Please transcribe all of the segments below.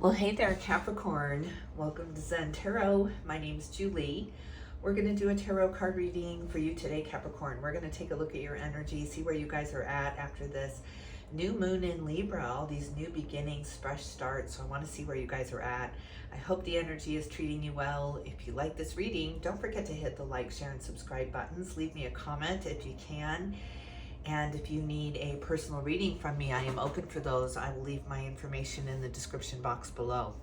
Well, hey there, Capricorn. Welcome to Zen Tarot. My name's Julie. We're going to do a tarot card reading for you today, Capricorn. We're going to take a look at your energy, see where you guys are at after this new moon in Libra, all these new beginnings, fresh starts. So I want to see where you guys are at. I hope the energy is treating you well. If you like this reading, don't forget to hit the like, share, and subscribe buttons. Leave me a comment if you can. And if you need a personal reading from me, I am open for those. I will leave my information in the description box below.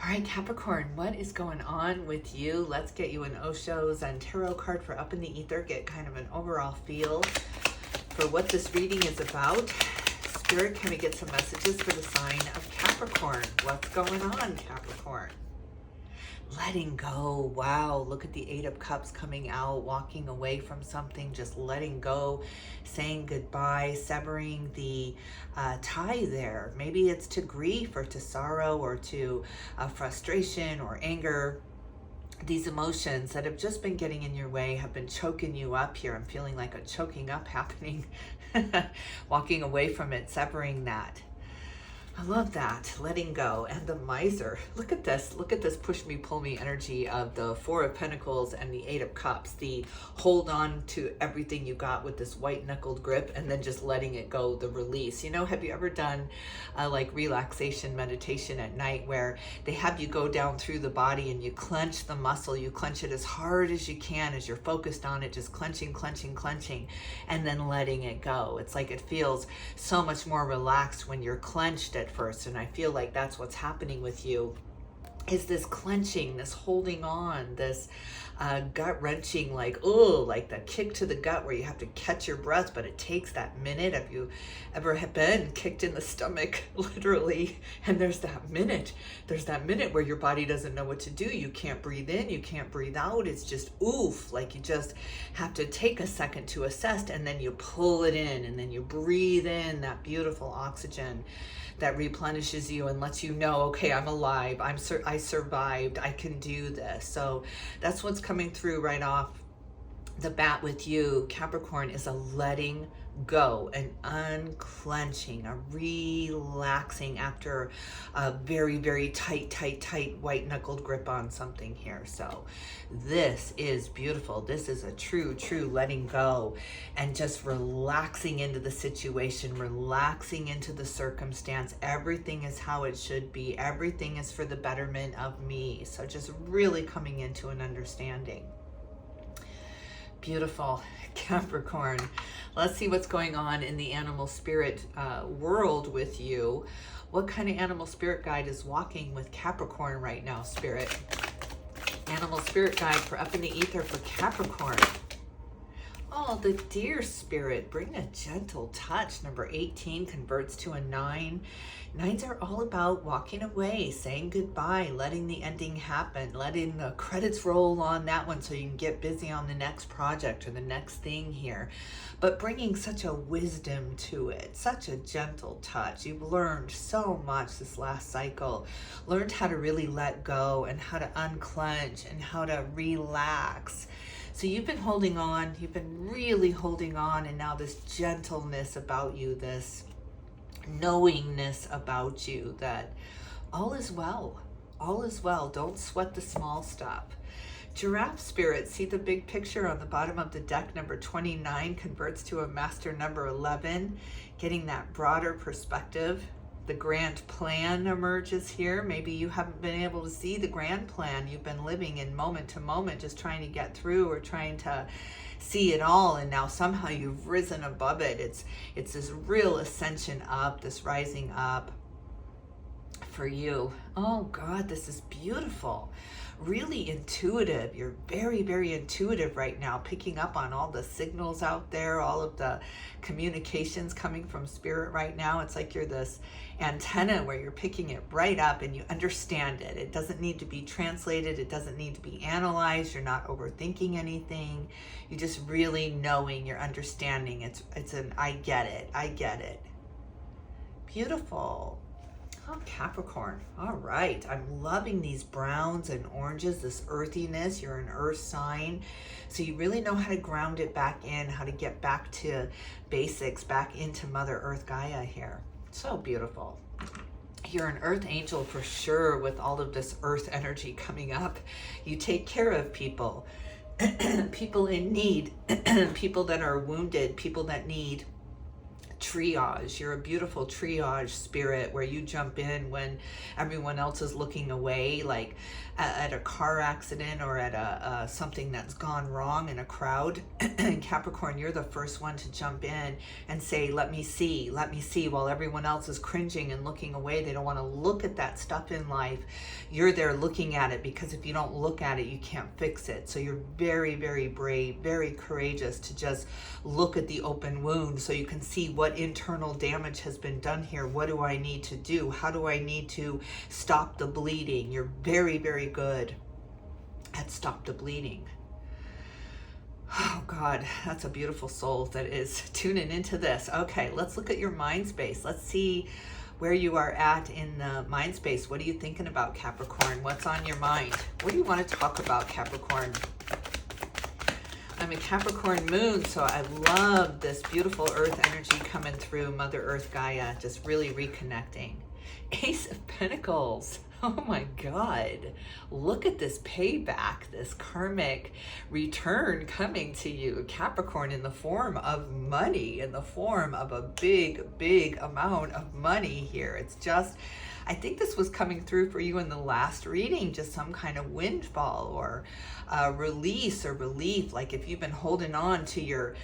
All right, Capricorn, what is going on with you? Let's get you an Osho ZEN-TAROT card for Up in the Ether. Get kind of an overall feel for what this reading is about. Spirit, can we get some messages for the sign of Capricorn? What's going on, Capricorn? Letting go. Wow, look at the Eight of Cups coming out, walking away from something, just letting go, saying goodbye, severing the tie there. Maybe it's to grief or to sorrow or to frustration or anger. These emotions that have just been getting in your way have been choking you up here. I'm feeling like a choking up happening. Walking away from it, severing that. I love that, letting go. And the miser, look at this push me, pull me energy of the Four of Pentacles and the Eight of Cups, the hold on to everything you got with this white knuckled grip and then just letting it go, the release. You know, have you ever done like relaxation meditation at night where they have you go down through the body and you clench the muscle, you clench it as hard as you can as you're focused on it, just clenching, and then letting it go. It's like it feels so much more relaxed when you're clenched at first, and I feel like that's what's happening with you, is this clenching, this holding on, this gut wrenching, like, oh, like the kick to the gut where you have to catch your breath, but it takes that minute. Have you ever been kicked in the stomach, literally? And there's that minute where your body doesn't know what to do. You can't breathe in, you can't breathe out. It's just oof, like you just have to take a second to assess, and then you pull it in, and then you breathe in that beautiful oxygen that replenishes you and lets you know, okay, I'm alive, I survived, I can do this. So that's what's coming through right off the bat with you, Capricorn, is a letting go, an unclenching, a relaxing after a very, very tight white knuckled grip on something here. So this is beautiful. This is a true letting go and just relaxing into the situation, relaxing into the circumstance. Everything is how it should be. Everything is for the betterment of me. So just really coming into an understanding. Beautiful, Capricorn. Let's see what's going on in the animal spirit world with you. What kind of animal spirit guide is walking with Capricorn right now, Spirit? Animal spirit guide for Up in the Ether for Capricorn. Oh, the deer spirit, bring a gentle touch. Number 18 converts to a 9. 9s are all about walking away, saying goodbye, letting the ending happen, letting the credits roll on that one so you can get busy on the next project or the next thing here. But bringing such a wisdom to it, such a gentle touch. You've learned so much this last cycle. Learned how to really let go and how to unclench and how to relax. So you've been holding on, you've been really holding on, and now this gentleness about you, this knowingness about you that all is well, all is well. Don't sweat the small stuff. Giraffe spirit, see the big picture on the bottom of the deck. Number 29 converts to a master number 11, getting that broader perspective. The grand plan emerges here. Maybe you haven't been able to see the grand plan. You've been living in moment to moment, just trying to get through or trying to see it all, and now somehow you've risen above it. It's this real ascension up, this rising up for you. Oh God, this is beautiful. Really intuitive. You're very intuitive right now, picking up on all the signals out there, all of the communications coming from spirit right now. It's like you're this antenna where you're picking it right up and you understand it. It doesn't need to be translated. It doesn't need to be analyzed. You're not overthinking anything. You're just really knowing, you're understanding. It's an I get it. Beautiful. Oh, Capricorn. All right. I'm loving these browns and oranges, this earthiness. You're an earth sign. So you really know how to ground it back in, how to get back to basics, back into Mother Earth Gaia here. So beautiful. You're an earth angel for sure with all of this earth energy coming up. You take care of people, people in need, people that are wounded, people that need triage. You're a beautiful triage spirit where you jump in when everyone else is looking away, like at a car accident or at a something that's gone wrong in a crowd. Capricorn, you're the first one to jump in and say, let me see, while everyone else is cringing and looking away. They don't want to look at that stuff in life. You're there looking at it, because if you don't look at it, you can't fix it. So you're very, very brave, very courageous to just look at the open wound so you can see what internal damage has been done here. What do I need to do? How do I need to stop the bleeding? You're very, very good at stop the bleeding. Oh God, that's a beautiful soul that is tuning into this. Okay, let's look at your mind space. Let's see where you are at in the mind space. What are you thinking about, Capricorn? What's on your mind? What do you want to talk about, Capricorn? I'm a Capricorn moon, so I love this beautiful earth energy coming through, Mother Earth Gaia, just really reconnecting. Ace of Pentacles. Oh my God. Look at this payback, this karmic return coming to you, Capricorn, in the form of money, in the form of a big, big amount of money here. It's just, I think this was coming through for you in the last reading, just some kind of windfall or release or relief. Like if you've been holding on to your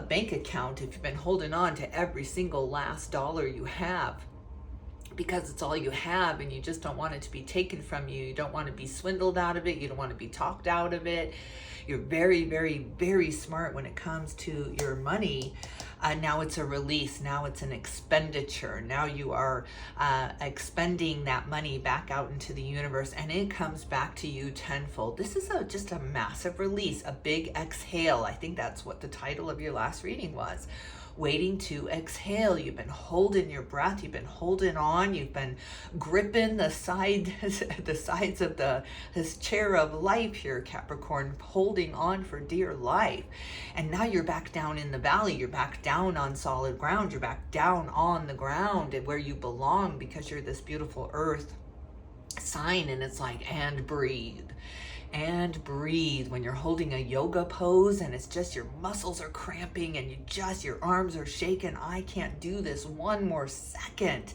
bank account, if you've been holding on to every single last dollar you have, because it's all you have and you just don't want it to be taken from you. You don't want to be swindled out of it. You don't want to be talked out of it. You're very, very, very smart when it comes to your money. Now it's a release. Now it's an expenditure. Now you are expending that money back out into the universe, and it comes back to you tenfold. This is just a massive release, a big exhale. I think that's what the title of your last reading was. Waiting to exhale. You've been holding your breath. You've been holding on. You've been gripping the sides of this chair of life here, Capricorn, holding on for dear life. And now you're back down in the valley. You're back down on solid ground. You're back down on the ground where you belong, because you're this beautiful earth sign. And it's like, and breathe. And breathe. When you're holding a yoga pose and it's just your muscles are cramping and your arms are shaking, I can't do this one more second,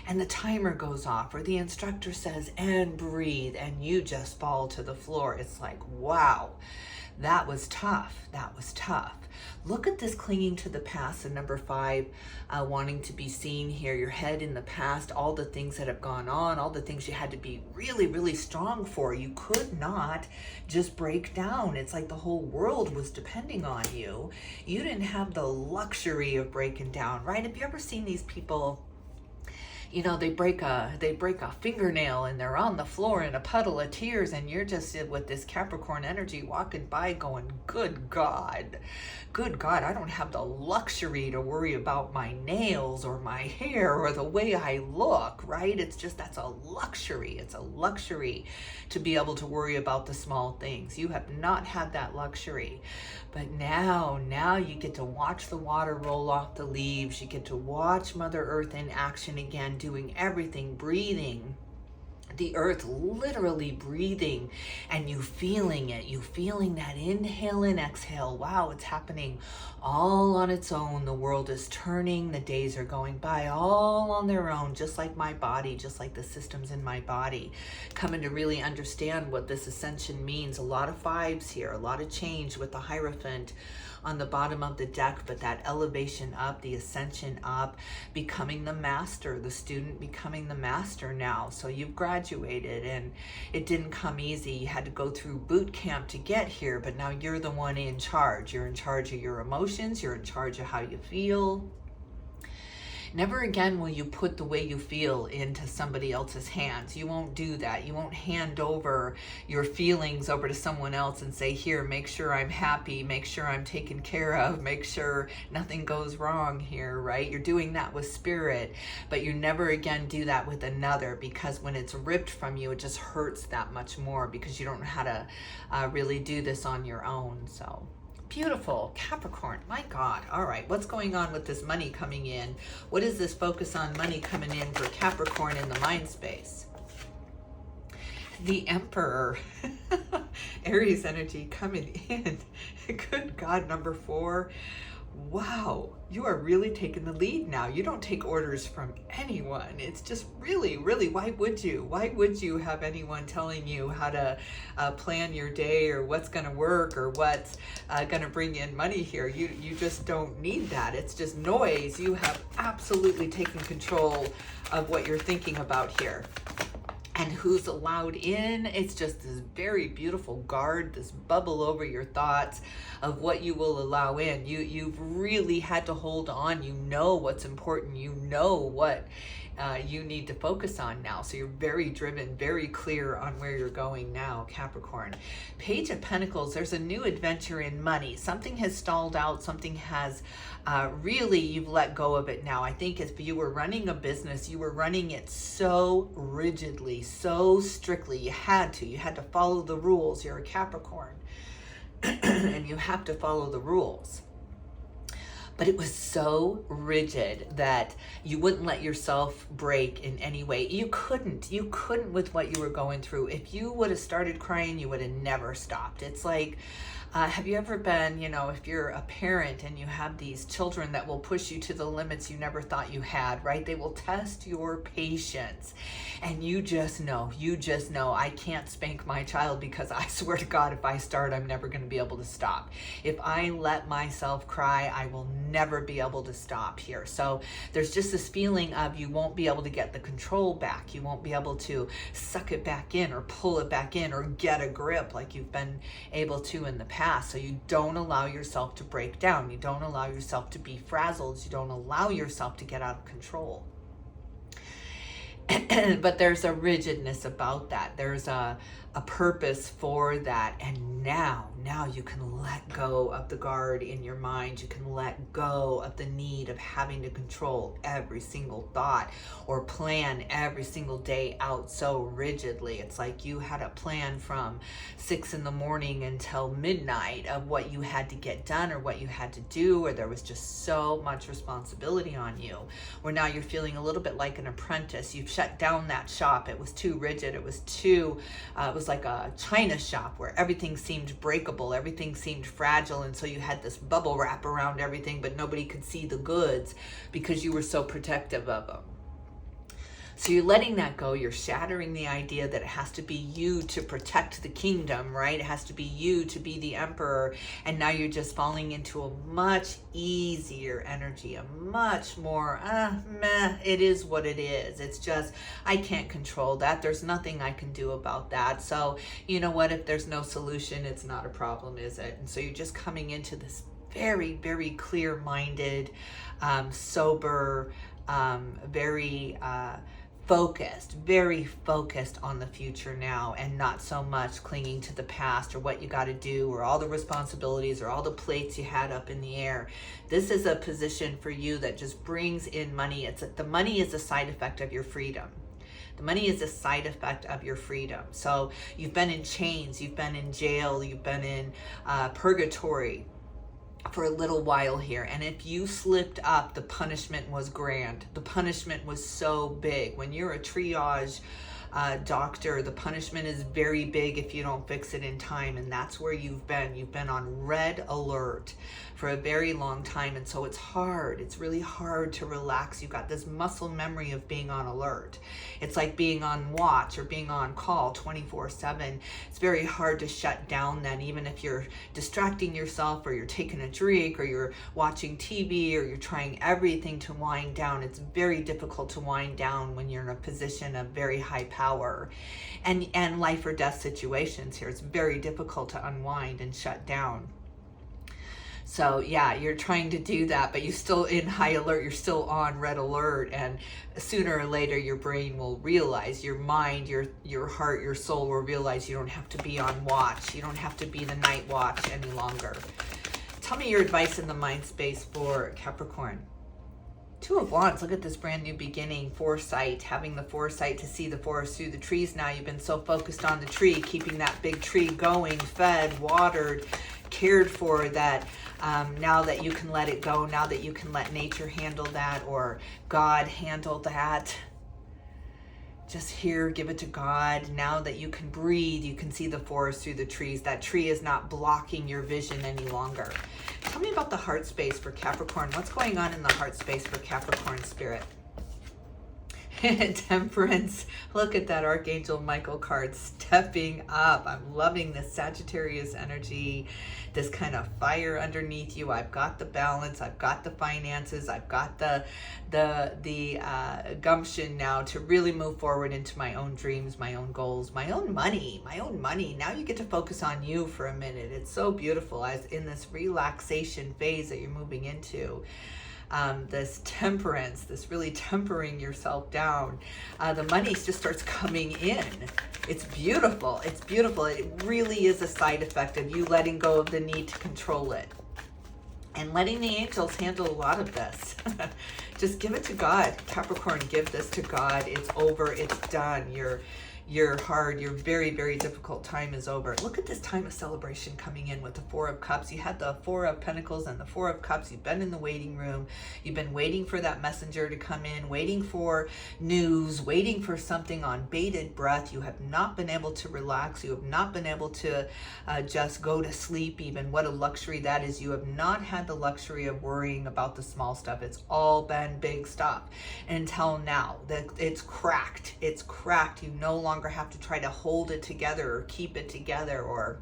and the timer goes off or the instructor says and breathe, and you just fall to the floor. It's like, wow, that was tough. That was tough. Look at this clinging to the past, and number 5, wanting to be seen here. Your head in the past, all the things that have gone on, all the things you had to be really, really strong for. You could not just break down. It's like the whole world was depending on you. You didn't have the luxury of breaking down, right? Have you ever seen these people? You know, they break a fingernail and they're on the floor in a puddle of tears, and you're just with this Capricorn energy walking by going, good God, I don't have the luxury to worry about my nails or my hair or the way I look, right? It's just, that's a luxury. It's a luxury to be able to worry about the small things. You have not had that luxury. But now you get to watch the water roll off the leaves. You get to watch Mother Earth in action again, doing everything, breathing. The earth literally breathing, and you feeling it. You feeling that inhale and exhale. Wow, it's happening all on its own. The world is turning. The days are going by all on their own, just like my body, just like the systems in my body. Coming to really understand what this ascension means. A lot of 5s here, a lot of change with the Hierophant on the bottom of the deck, but that elevation up, the ascension up, becoming the master, the student becoming the master now. So you've graduated, and it didn't come easy. You had to go through boot camp to get here, but now you're the one in charge. You're in charge of your emotions. You're in charge of how you feel. Never again will you put the way you feel into somebody else's hands. You won't do that. You won't hand over your feelings over to someone else and say, here, make sure I'm happy, make sure I'm taken care of, make sure nothing goes wrong here, right? You're doing that with spirit, but you never again do that with another, because when it's ripped from you, it just hurts that much more, because you don't know how to really do this on your own. So Beautiful. Capricorn. My God. All right. What's going on with this money coming in? What is this focus on money coming in for Capricorn in the mind space? The Emperor. Aries energy coming in. Good God. Number 4. Wow, you are really taking the lead now. You don't take orders from anyone. It's just really, why would you? Why would you have anyone telling you how to plan your day, or what's going to work, or what's going to bring in money here? You just don't need that. It's just noise. You have absolutely taken control of what you're thinking about here. And who's allowed in? It's just this very beautiful guard, this bubble over your thoughts of what you will allow in. You've really had to hold on. You know what's important. You know what you need to focus on now. So you're very driven, very clear on where you're going now, Capricorn. Page of Pentacles, there's a new adventure in money. Something has stalled out. Something has really, you've let go of it now. I think if you were running a business, you were running it so rigidly, so strictly. You had to follow the rules. You're a Capricorn and you have to follow the rules. But it was so rigid that you wouldn't let yourself break in any way. You couldn't with what you were going through. If you would have started crying, you would have never stopped. It's like, have you ever been, if you're a parent and you have these children that will push you to the limits you never thought you had, right? They will test your patience. And you just know, I can't spank my child because I swear to God, if I start, I'm never going to be able to stop. If I let myself cry, I will never be able to stop here. So there's just this feeling of you won't be able to get the control back. You won't be able to suck it back in or pull it back in or get a grip like you've been able to in the past. So you don't allow yourself to break down. You don't allow yourself to be frazzled. You don't allow yourself to get out of control. But there's a rigidness about that. There's a purpose for that. And now you can let go of the guard in your mind. You can let go of the need of having to control every single thought or plan every single day out so rigidly. It's like you had a plan from 6 in the morning until midnight of what you had to get done or what you had to do, or there was just so much responsibility on you, where now you're feeling a little bit like an apprentice. You've shut down that shop. It was too rigid. It was too, it was like a china shop where everything seemed breakable, everything seemed fragile, and so you had this bubble wrap around everything, but nobody could see the goods because you were so protective of them. So you're letting that go. You're shattering the idea that it has to be you to protect the kingdom, right? It has to be you to be the emperor. And now you're just falling into a much easier energy, a much more, meh, it is what it is. It's just, I can't control that. There's nothing I can do about that. So you know what? If there's no solution, it's not a problem, is it? And so you're just coming into this very, very clear-minded, sober, very focused on the future now, and not so much clinging to the past or what you got to do or all the responsibilities or all the plates you had up in the air. This is a position for you that just brings in money. The money is a side effect of your freedom. The money is a side effect of your freedom. So you've been in chains, you've been in jail, you've been in purgatory for a little while here, and if you slipped up, the punishment was grand. The punishment was so big. When you're a triage doctor, the punishment is very big if you don't fix it in time, and that's where you've been on red alert for a very long time. And so it's really hard to relax. You've got this muscle memory of being on alert. It's like being on watch or being on call 24/7. It's very hard to shut down then, even if you're distracting yourself or you're taking a drink or you're watching TV or you're trying everything to wind down. It's very difficult to wind down when you're in a position of very high power and life or death situations here. It's very difficult to unwind and shut down. So yeah, you're trying to do that, but you're still in high alert. You're still on red alert, and sooner or later your brain will realize, your mind, your heart, your soul will realize you don't have to be on watch. You don't have to be the night watch any longer. Tell me your advice in the mind space for Capricorn. 2 of Wands, look at this brand new beginning, foresight, having the foresight to see the forest through the trees now. You've been so focused on the tree, keeping that big tree going, fed, watered, cared for, that now that you can let it go, now that you can let nature handle that, or God handle that. Just here, give it to God. Now that you can breathe, you can see the forest through the trees. That tree is not blocking your vision any longer. Tell me about the heart space for Capricorn. What's going on in the heart space for Capricorn spirit? Temperance. Look at that Archangel Michael card stepping up. I'm loving this Sagittarius energy, this kind of fire underneath you. I've got the balance, I've got the finances, I've got the gumption now to really move forward into my own dreams, my own goals, my own money. Now you get to focus on you for a minute. It's so beautiful as in this relaxation phase that you're moving into. This temperance, this really tempering yourself down. The money just starts coming in. It's beautiful. It's beautiful. It really is a side effect of you letting go of the need to control it and letting the angels handle a lot of this. Just give it to God. Capricorn, give this to God. It's over. It's done. Your very, very difficult time is over. Look at this time of celebration coming in with the Four of Cups. You had the Four of Pentacles and the Four of Cups. You've been in the waiting room. You've been waiting for that messenger to come in, waiting for news, waiting for something on bated breath. You have not been able to relax. You have not been able to just go to sleep even. What a luxury that is. You have not had the luxury of worrying about the small stuff. It's all been big stuff until now. That it's cracked. It's cracked. You no longer have to try to hold it together or keep it together or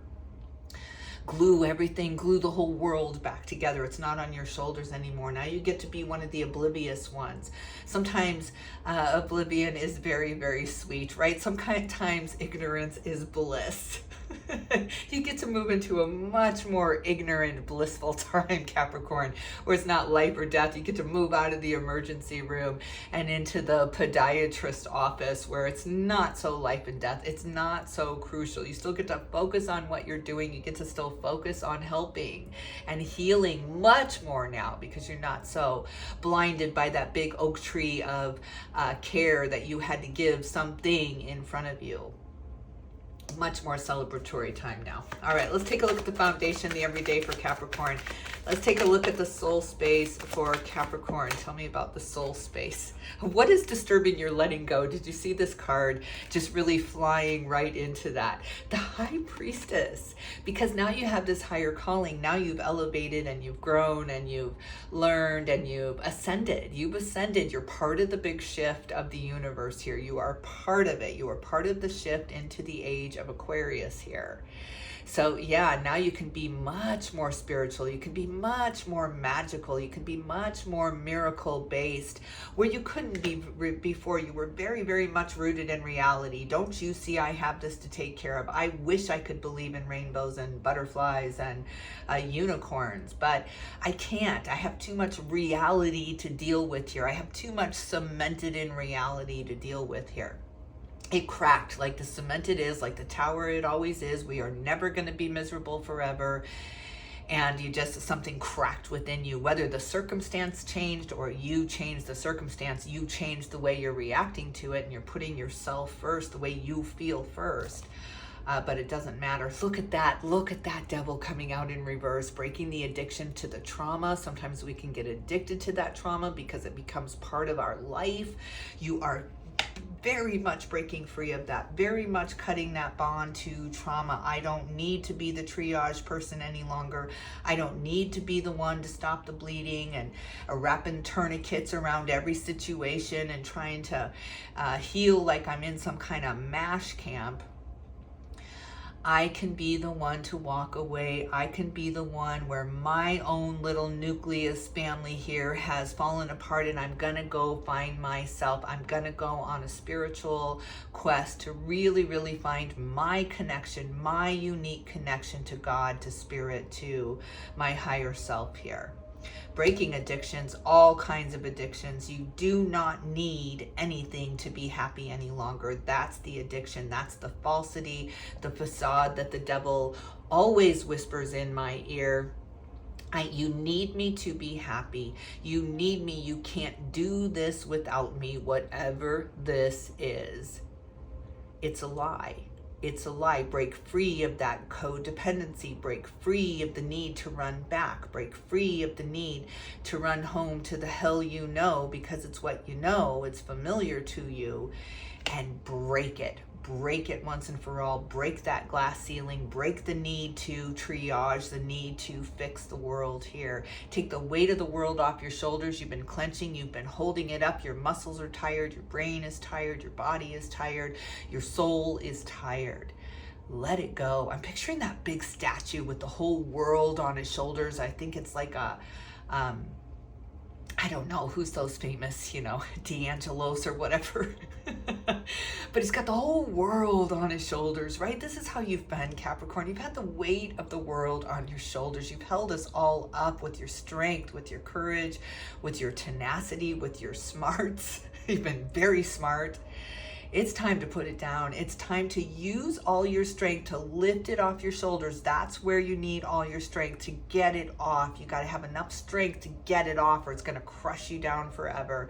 glue the whole world back together. It's not on your shoulders anymore. Now you get to be one of the oblivious ones. Sometimes oblivion is very, very sweet, right? Sometimes ignorance is bliss. You get to move into a much more ignorant, blissful time, Capricorn, where it's not life or death. You get to move out of the emergency room and into the podiatrist office, where it's not so life and death. It's not so crucial. You still get to focus on what you're doing. You get to still focus on helping and healing much more now, because you're not so blinded by that big oak tree of care that you had to give something in front of you. Much more celebratory time now. All right, let's take a look at the foundation, the everyday for Capricorn. Let's take a look at the soul space for Capricorn. Tell me about the soul space. What is disturbing your letting go? Did you see this card just really flying right into that? The High Priestess, because now you have this higher calling. Now you've elevated and you've grown and you've learned and you've ascended. You've ascended. You're part of the big shift of the universe here. You are part of it. You are part of the shift into the age of Aquarius here. So yeah, now you can be much more spiritual. You can be much more magical. You can be much more miracle based, where you couldn't be before. You were very, very much rooted in reality. Don't you see, I have this to take care of. I wish I could believe in rainbows and butterflies and unicorns, but I can't. I have too much reality to deal with here. I have too much cemented in reality to deal with here. It cracked like the cement it is, like the tower it always is. We are never going to be miserable forever. And something cracked within you, whether the circumstance changed or you changed the circumstance. You changed the way you're reacting to it, and you're putting yourself first, the way you feel first. But it doesn't matter. Look at that devil coming out in reverse, breaking the addiction to the trauma. Sometimes we can get addicted to that trauma because it becomes part of our life. You are very much breaking free of that, very much cutting that bond to trauma. I don't need to be the triage person any longer. I don't need to be the one to stop the bleeding and wrapping tourniquets around every situation and trying to heal like I'm in some kind of MASH camp. I can be the one to walk away. I can be the one where my own little nucleus family here has fallen apart, and I'm gonna go find myself. I'm gonna go on a spiritual quest to really, really find my connection, my unique connection to God, to spirit, to my higher self here. Breaking addictions, all kinds of addictions. You do not need anything to be happy any longer. That's the addiction. That's the falsity, the facade that the devil always whispers in my ear. You need me to be happy. You need me. You can't do this without me, whatever this is. It's a lie. It's a lie. Break free of that codependency. Break free of the need to run back. Break free of the need to run home to the hell you know, because it's what you know, it's familiar to you, and break it. Break it once and for all. Break that glass ceiling. Break the need to triage, the need to fix the world here. Take the weight of the world off your shoulders. You've been clenching, you've been holding it up. Your muscles are tired, your brain is tired, your body is tired, your soul is tired. Let it go. I'm picturing that big statue with the whole world on his shoulders. I think it's like a I don't know who's those famous, D'Angelos or whatever. But he's got the whole world on his shoulders, right? This is how you've been, Capricorn. You've had the weight of the world on your shoulders. You've held us all up with your strength, with your courage, with your tenacity, with your smarts. You've been very smart. It's time to put it down. It's time to use all your strength to lift it off your shoulders. That's where you need all your strength, to get it off. You got to have enough strength to get it off, or it's going to crush you down forever.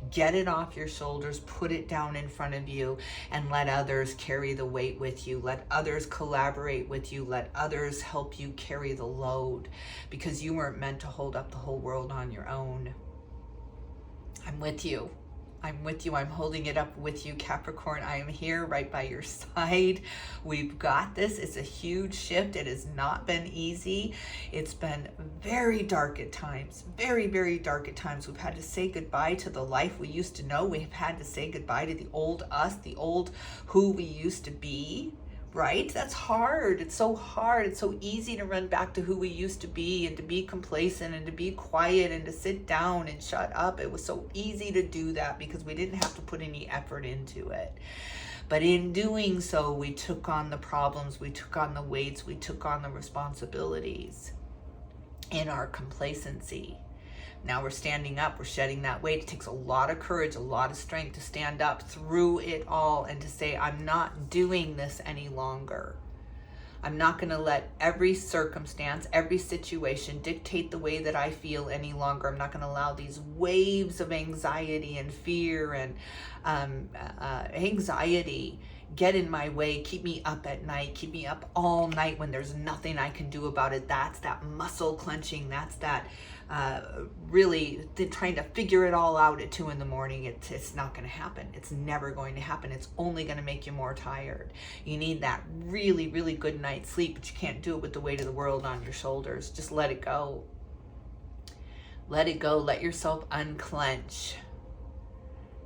Get it off your shoulders, put it down in front of you, and let others carry the weight with you. Let others collaborate with you. Let others help you carry the load, because you weren't meant to hold up the whole world on your own. I'm with you. I'm with you. I'm holding it up with you, Capricorn. I am here right by your side. We've got this. It's a huge shift. It has not been easy. It's been very dark at times. Very, very dark at times. We've had to say goodbye to the life we used to know. We've had to say goodbye to the old us, the old who we used to be. Right? That's hard. It's so hard. It's so easy to run back to who we used to be, and to be complacent, and to be quiet, and to sit down and shut up. It was so easy to do that because we didn't have to put any effort into it. But in doing so, we took on the problems, we took on the weights, we took on the responsibilities in our complacency. Now we're standing up, we're shedding that weight. It takes a lot of courage, a lot of strength to stand up through it all and to say, I'm not doing this any longer. I'm not going to let every circumstance, every situation dictate the way that I feel any longer. I'm not going to allow these waves of anxiety and fear and anxiety get in my way, keep me up at night, keep me up all night when there's nothing I can do about it. That's that muscle clenching. That's that really trying to figure it all out at 2 a.m. It's not going to happen. It's never going to happen. It's only going to make you more tired. You need that really, really good night's sleep, but you can't do it with the weight of the world on your shoulders. Just let it go. Let it go. Let yourself unclench.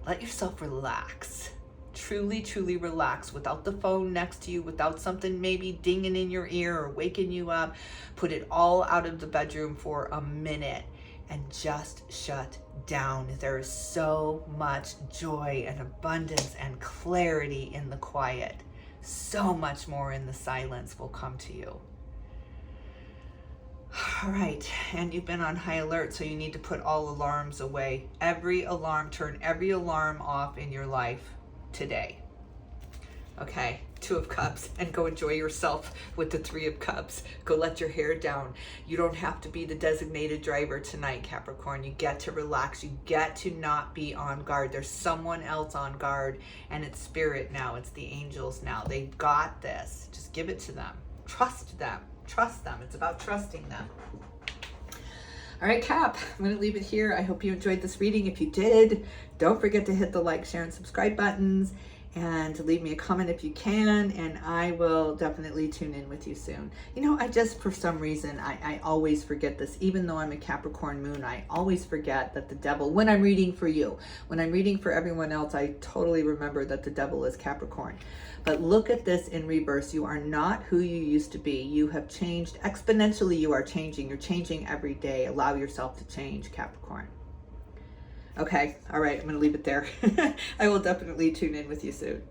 Let yourself relax. Truly, truly relax, without the phone next to you, without something maybe dinging in your ear or waking you up. Put it all out of the bedroom for a minute and just shut down. There is so much joy and abundance and clarity in the quiet. So much more in the silence will come to you. All right, and you've been on high alert, so you need to put all alarms away. Every alarm, turn every alarm off in your life today. Okay, 2 of Cups, and go enjoy yourself with the 3 of Cups. Go let your hair down. You don't have to be the designated driver tonight, Capricorn. You get to relax. You get to not be on guard. There's someone else on guard, and it's spirit now. It's the angels now. They've got this. Just give it to them. Trust them. Trust them. It's about trusting them. All right, Cap, I'm going to leave it here. I hope you enjoyed this reading. If you did, don't forget to hit the like, share, and subscribe buttons, and to leave me a comment if you can, and I will definitely tune in with you soon. I just, for some reason, I always forget this. Even though I'm a Capricorn moon, I always forget that the devil, when I'm reading for you, when I'm reading for everyone else, I totally remember that the devil is Capricorn. But look at this in reverse. You are not who you used to be. You have changed exponentially. You are changing. You're changing every day. Allow yourself to change, Capricorn. Okay. All right. I'm going to leave it there. I will definitely tune in with you soon.